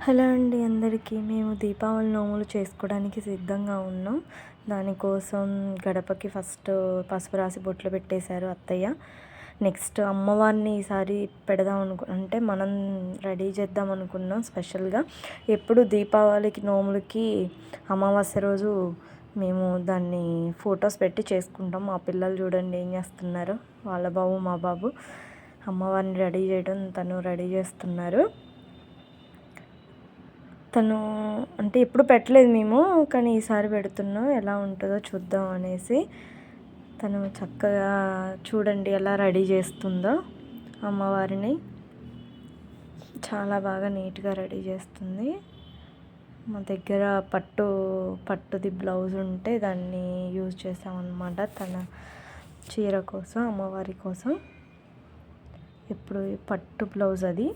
Hello అండి అందరికీ. మేము దీపావళి నోములు చేసుకోవడానికి సిద్ధంగా ఉన్నాం. దానికోసం గడపకి ఫస్ట్ పసుపు రాసి బొట్లు పెట్టేశారు అత్తయ్య. నెక్స్ట్ అమ్మవారిని ఈసారి పెడదాం అంటే మనం రెడీ చేద్దాం అనుకున్నాం స్పెషల్గా. ఎప్పుడు దీపావళికి నోములకి అమావాస్య రోజు మేము దాన్ని ఫొటోస్ పెట్టి చేసుకుంటాం. మా పిల్లలు చూడండి ఏం చేస్తున్నారు, వాళ్ళ బాబు మా బాబు అమ్మవారిని రెడీ చేయడం తను రెడీ చేస్తున్నారు. తను అంటే ఎప్పుడు పెట్టలేదు మేము, కానీ ఈసారి పెడుతున్నాం, ఎలా ఉంటుందో చూద్దాం అనేసి. తను చక్కగా చూడండి ఎలా రెడీ చేస్తుందో అమ్మవారిని, చాలా బాగా నీట్గా రెడీ చేస్తుంది. మా దగ్గర పట్టుది బ్లౌజ్ ఉంటే దాన్ని యూజ్ చేసామన్నమాట తన చీర కోసం, అమ్మవారి కోసం. ఇప్పుడు పట్టు బ్లౌజ్ అది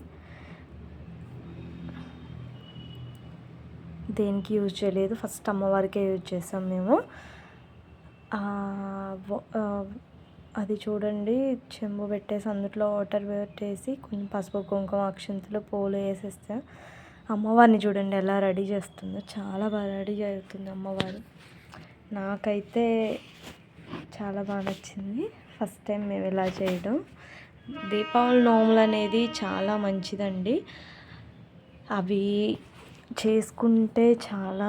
దేనికి యూజ్ చేయలేదు, ఫస్ట్ అమ్మవారికే యూజ్ చేసాం మేము. అది చూడండి చెంబు పెట్టేసి అందులో వాటర్ పెట్టేసి కొంచెం పసుపు కుంకుమ అక్షంతలు పూలు వేసేస్తే అమ్మవారిని చూడండి ఎలా రెడీ చేస్తుందో. చాలా బాగా రెడీ చేస్తుంది అమ్మవారు. నాకైతే చాలా బాగా నచ్చింది, ఫస్ట్ టైం మేము ఇలా చేయడం. దీపావళి నోములు అనేది చాలా మంచిదండి. అవి చేసుకుంటే చాలా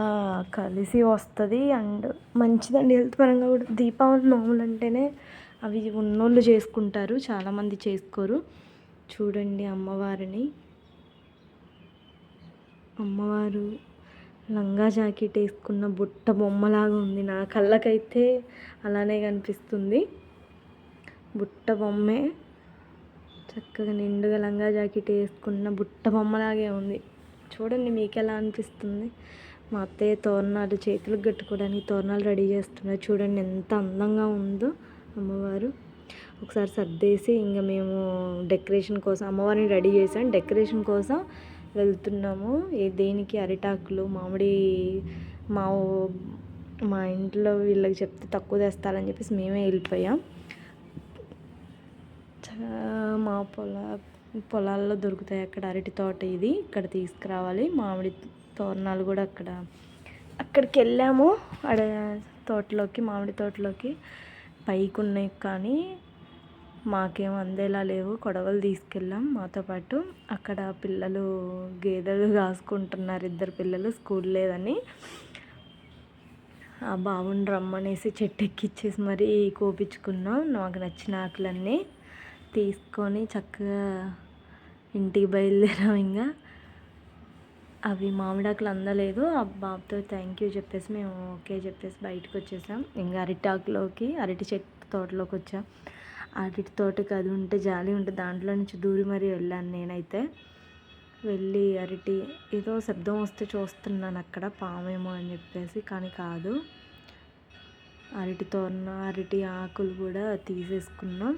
కలిసి వస్తుంది అండ్ మంచిదండి హెల్త్ పరంగా కూడా. దీపావళి నోములు అంటేనే అవి ఉన్నోళ్ళు చేసుకుంటారు, చాలామంది చేసుకోరు. చూడండి అమ్మవారిని, అమ్మవారు లంగా జాకెట్ వేసుకున్న బుట్ట బొమ్మలాగా ఉంది. నా కళ్ళకైతే అలానే కనిపిస్తుంది. బుట్ట బొమ్మే, చక్కగా నిండుగా లంగా జాకెట్ వేసుకున్న బుట్ట బొమ్మలాగే ఉంది. చూడండి మీకు ఎలా అనిపిస్తుంది. మా అత్తయ్య తోరణాలు చేతులకు కట్టుకోవడానికి తోరణాలు రెడీ చేస్తున్నారు. చూడండి ఎంత అందంగా ఉందో అమ్మవారు. ఒకసారి సర్దేసి ఇంకా మేము డెకరేషన్ కోసం అమ్మవారిని రెడీ చేసాం. డెకరేషన్ కోసం వెళ్తున్నాము. దేనికి అరిటాకులు మామిడి మా ఇంట్లో వీళ్ళకి చెప్తే తక్కువ తెస్తారని చెప్పేసి మేమే వెళ్ళిపోయాం. మా పొలాల్లో దొరుకుతాయి అక్కడ అరటి తోట, ఇది ఇక్కడ తీసుకురావాలి. మామిడి తోరణాలు కూడా అక్కడికి వెళ్ళాము. తోటలోకి, మామిడి తోటలోకి పైకి ఉన్నాయి కానీ మాకేం అందేలా లేవు. కొడవలు తీసుకెళ్ళాం మాతో పాటు. అక్కడ పిల్లలు గేదెలు కాసుకుంటున్నారు, ఇద్దరు పిల్లలు, స్కూల్ లేదని. ఆ బాబుని రమ్మనేసి చెట్టు ఎక్కిచ్చేసి మరీ కోపించుకున్నాం. నాకు నచ్చిన ఆకులన్నీ తీసుకొని చక్కగా ఇంటికి బయలుదేరాం. ఇంకా అవి మామిడాకులు అందలేదు. ఆ బాబుతో థ్యాంక్ యూ చెప్పేసి మేము ఓకే చెప్పేసి బయటకు వచ్చేసాం. ఇంకా అరటి చెట్టు తోటలోకి వచ్చాం. అరటి తోటకి అది ఉంటే జాలి ఉంటే దాంట్లో నుంచి దూరి మరీ వెళ్ళాను నేనైతే. వెళ్ళి ఏదో శబ్దం వస్తే చూస్తున్నాను అక్కడ పామేమో అని చెప్పేసి, కానీ కాదు. అరటి ఆకులు కూడా తీసేసుకున్నాం.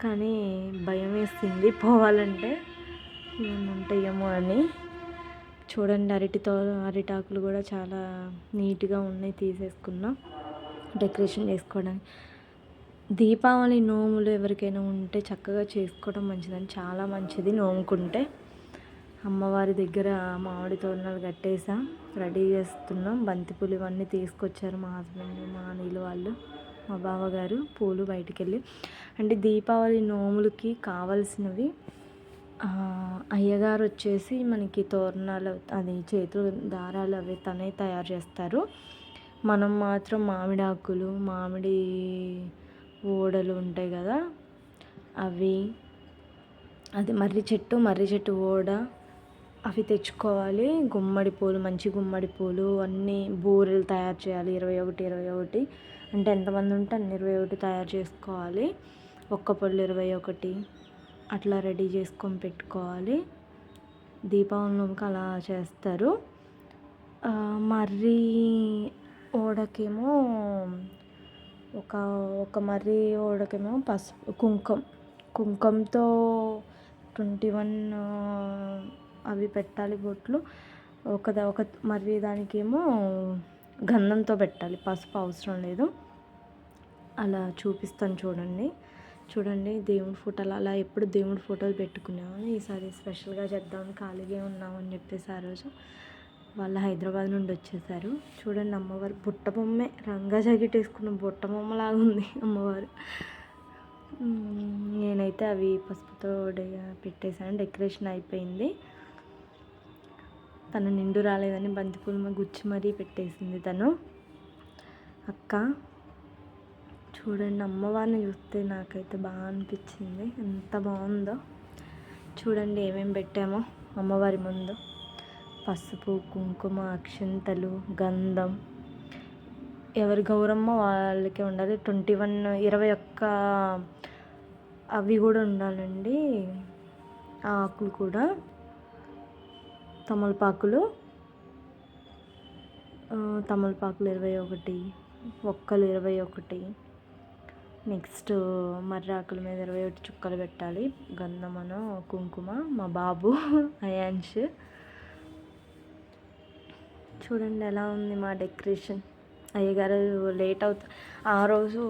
కానీ భయం వేసింది పోవాలంటే, ఏముంటాయేమో అని. చూడండి అరిటాకులు కూడా చాలా నీట్గా ఉన్నాయి, తీసేసుకున్నాం డెకరేషన్ చేసుకోవడానికి. దీపావళి నోములు ఎవరికైనా ఉంటే చక్కగా చేసుకోవడం మంచిదని, చాలా మంచిది నోముకుంటే. అమ్మవారి దగ్గర మామిడి తోరణాలు కట్టేసాం, రెడీ చేస్తున్నాం. బంతిపూలు ఇవన్నీ తీసుకొచ్చారు మా హస్బెండ్, మా అనిల్ వాళ్ళు, మా బావగారు. పూలు బయటికి వెళ్ళి అంటే దీపావళి నోములకి కావాల్సినవి అయ్యగారు వచ్చేసి మనకి తోరణాలు అది చేతులు దారాలు అవి తనే తయారు చేస్తారు. మనం మాత్రం మామిడాకులు, మామిడి ఓడలు ఉంటాయి కదా అవి, అది మర్రి చెట్టు ఓడ అవి తెచ్చుకోవాలి. గుమ్మడి పూలు, మంచి గుమ్మడి పూలు, అన్నీ బూరెలు తయారు చేయాలి. 21 అంటే ఎంతమంది ఉంటే అన్ని 21 తయారు చేసుకోవాలి. ఒక్క పళ్ళు 21 అట్లా రెడీ చేసుకొని పెట్టుకోవాలి. దీపావళి నోముకి అలా చేస్తారు. మర్రి ఓడకేమో ఒక మర్రి ఓడకేమో పసుపు కుంకంతో 21 అవి పెట్టాలి బొట్లు. ఒక మర్రి దానికేమో గంధంతో పెట్టాలి, పసుపు అవసరం లేదు. అలా చూపిస్తాను చూడండి. చూడండి దేవుడి ఫోటోలు అలా ఎప్పుడు దేవుడి ఫోటోలు పెట్టుకునేవాళ్ళు. ఈసారి స్పెషల్గా చేద్దామని ఖాళీగా ఉన్నామని చెప్పేసి ఆ రోజు వాళ్ళు హైదరాబాద్ నుండి వచ్చేసారు. చూడండి అమ్మవారు బుట్ట బొమ్మే, రంగా జాకెట్ వేసుకున్న బుట్ట బొమ్మలాగా ఉంది అమ్మవారు. నేనైతే అవి పసుపుతో పెట్టేశాను, డెకరేషన్ అయిపోయింది. తను నిండు రాలేదని బంతిపూల గుచ్చి మరీ పెట్టేసింది తను అక్క. చూడండి అమ్మవారిని చూస్తే నాకైతే బాగా అనిపించింది, ఎంత బాగుందో. చూడండి ఏమేమి పెట్టామో అమ్మవారి ముందు: పసుపు, కుంకుమ, అక్షంతలు, గంధం. ఎవరి గౌరమ్మ వాళ్ళకే ఉండాలి. 21 అవి కూడా ఉండాలండి, ఆకులు కూడా, తమలపాకులు 21, ఒక్కలు 21, నెక్స్ట్ మర్రాకుల మీద 21 చుక్కలు పెట్టాలి. గంధమను, కుంకుమ. మా బాబు అయాన్ష్. చూడండి ఎలా ఉంది మా డెకరేషన్. అయ్యగారు లేట్ అవుతుంది. ఆ రోజు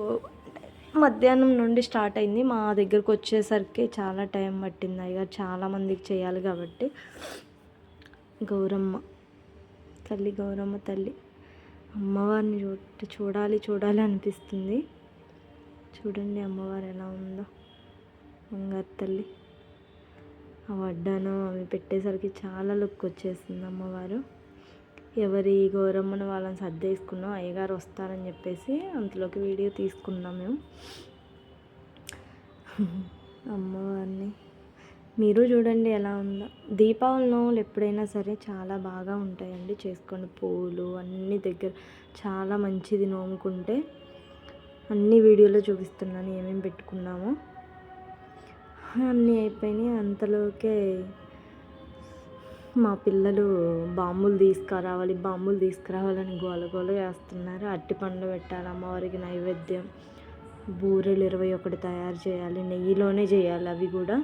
మధ్యాహ్నం నుండి స్టార్ట్ అయింది, మా దగ్గరకు వచ్చేసరికి చాలా టైం పట్టింది. అయ్యగారు చాలామందికి చేయాలి కాబట్టి. గౌరమ్మ తల్లి, గౌరమ్మ తల్లి అమ్మవారిని చూడాలి అనిపిస్తుంది. చూడండి అమ్మవారు ఎలా ఉందో, బంగారు తల్లి. ఆ వడ్డానం అవి పెట్టేసరికి చాలా లుక్ వచ్చేసింది అమ్మవారు. ఎవరి గౌరమ్మను వాళ్ళని సర్దేసుకున్నాం, అయ్యగారు వస్తారని చెప్పేసి అంతలోకి వీడియో తీసుకున్నాం మేము అమ్మవారిని. మీరు చూడండి ఎలా ఉందో. దీపావళి నోములు ఎప్పుడైనా సరే చాలా బాగా ఉంటాయండి, చేసుకోండి. పూలు అన్ని దగ్గర చాలా మంచిది నోముకుంటే. అన్ని వీడియోలో చూపిస్తున్నాను ఏమేమి పెట్టుకున్నామో. అన్నీ అయిపోయినాయి. అంతలోకే మా పిల్లలు బాంబులు తీసుకురావాలని గోల చేస్తున్నారు. అరటిపండు పెట్టాలి అమ్మవారికి నైవేద్యం. బూరెలు 21 తయారు చేయాలి, నెయ్యిలోనే చేయాలి. అవి కూడా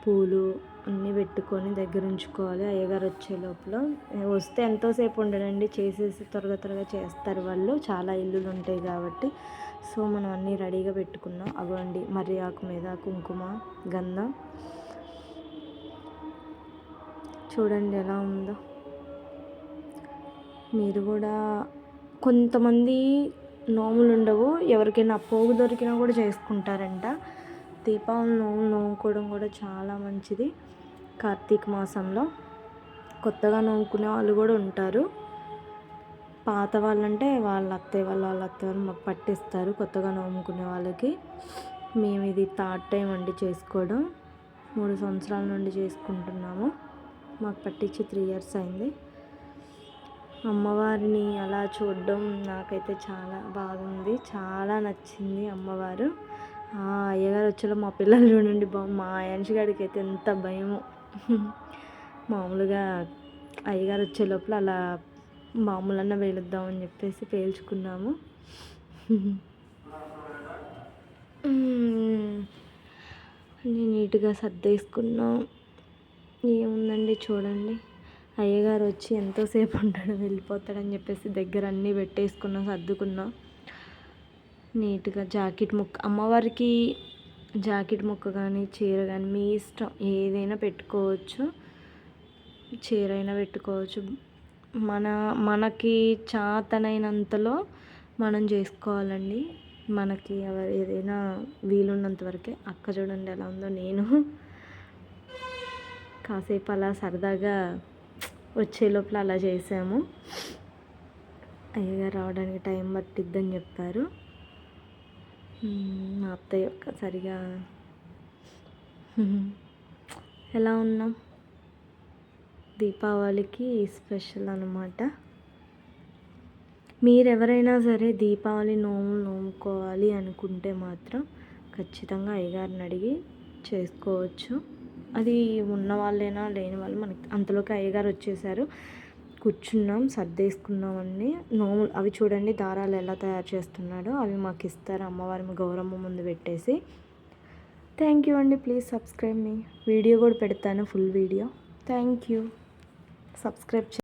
పూలు అన్నీ పెట్టుకొని దగ్గర ఉంచుకోవాలి. అయ్యగారు వచ్చే లోపల. వస్తే ఎంతోసేపు ఉండడండి, చేసేసి త్వరగా చేస్తారు వాళ్ళు, చాలా ఇల్లులు ఉంటాయి కాబట్టి. సో మనం అన్నీ రెడీగా పెట్టుకున్నాం. అవ్వండి మర్రి ఆకు మీద కుంకుమ, గంధం. చూడండి ఎలా ఉందో. మీరు కూడా, కొంతమంది నోములు ఉండవు, ఎవరికైనా పోగు దొరికినా కూడా చేసుకుంటారంట. దీపావళి నోముకోవడం కూడా చాలా మంచిది. కార్తీక మాసంలో కొత్తగా నోముకునే వాళ్ళు కూడా ఉంటారు. పాత వాళ్ళంటే వాళ్ళ అత్తయ్య మాకు పట్టిస్తారు కొత్తగా నోముకునే వాళ్ళకి. మేము ఇది 3rd టైం అండి చేసుకోవడం. 3 సంవత్సరాల నుండి చేసుకుంటున్నాము. మాకు పట్టించి 3 years అయింది. అమ్మవారిని అలా చూడడం నాకైతే చాలా బాగుంది, చాలా నచ్చింది అమ్మవారు. అయ్యగారు వచ్చేలో మా పిల్లలు చూడండి, మా అయాన్ష్ గారికి అయితే ఎంత భయము. మామూలుగా అయ్యగారు వచ్చే లోపల అలా మామూలన్నా పేలుద్దామని చెప్పేసి పేల్చుకున్నాము. నీట్గా సర్దేసుకున్నాం. ఏముందండి చూడండి, అయ్యగారు వచ్చి ఎంతోసేపు ఉంటాడు, వెళ్ళిపోతాడని చెప్పేసి దగ్గర అన్నీ పెట్టేసుకున్నాం, సర్దుకున్నాం. నీట్గా జాకెట్ ముక్క, అమ్మవారికి జాకెట్ ముక్క కానీ చీర కానీ మీ ఇష్టం, ఏదైనా పెట్టుకోవచ్చు. చీర అయినా పెట్టుకోవచ్చు. మనకి చాతనైనంతలో మనం చేసుకోవాలండి. మనకి ఏదైనా వీలున్నంత వరకే. అక్క చూడండి ఎలా ఉందో. నేను కాసేపు అలా సరదాగా వచ్చే లోపల అలా చేసాము. అయ్యగారు రావడానికి టైం పట్టిద్దని చెప్పారు. మా అత్తయ్య సరిగా ఎలా ఉన్నాం. దీపావళికి స్పెషల్ అన్నమాట. మీరెవరైనా సరే దీపావళి నోముకోవాలి అనుకుంటే మాత్రం ఖచ్చితంగా అయ్యగారిని అడిగి చేసుకోవచ్చు. అది ఉన్న వాళ్ళైనా లేని వాళ్ళు, మనకి అంతలోకి అయ్యగారు వచ్చేసారు. కూర్చున్నాం, సర్దేసుకున్నామని. నోములు అవి చూడండి, దారాలు ఎలా తయారు చేస్తున్నాడో అవి మాకు ఇస్తారు అమ్మవారి గౌరమ్మ ముందు పెట్టేసి. థ్యాంక్ యూ అండి. Please subscribe me. వీడియో కూడా పెడతాను, full video. Thank you. Subscribe